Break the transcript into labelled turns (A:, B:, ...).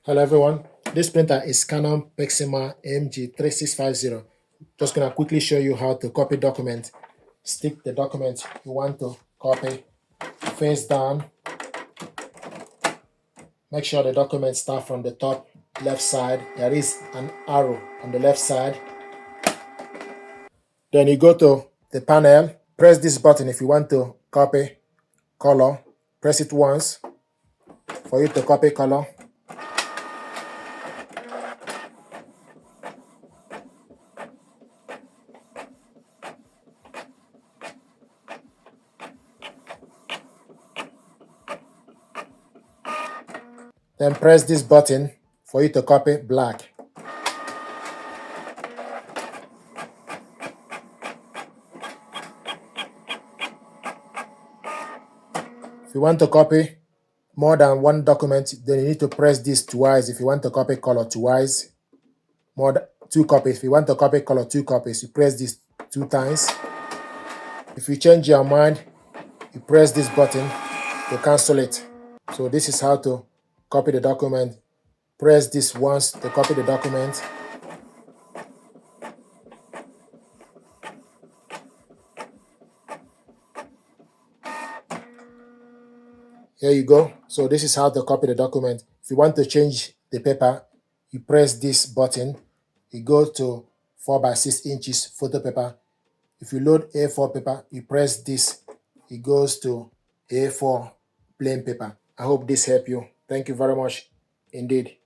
A: Hello everyone, this printer is Canon PIXMA MG3600. Just gonna quickly show you how to copy document. Stick the document you want to copy face down. Make sure the document start from the top left side. There is an arrow on the left side. Then you go to the panel, press this button if you want to copy color. Press it once for you to copy color. Then press this button for you to copy black. If you want to copy more than one document, then you need to press this twice. If you want to copy color twice, more than 2 copies. If you want to copy color 2 copies, you press this 2 times. If you change your mind, you press this button to cancel it. So this is how to copy the document. Press this once to copy the document. Here you go. So this is how to copy the document. If you want to change the paper, you press this button. You go to 4 by 6 inches photo paper. If you load A4 paper, you press this. It goes to A4 plain paper. I hope this helped you. Thank you very much indeed.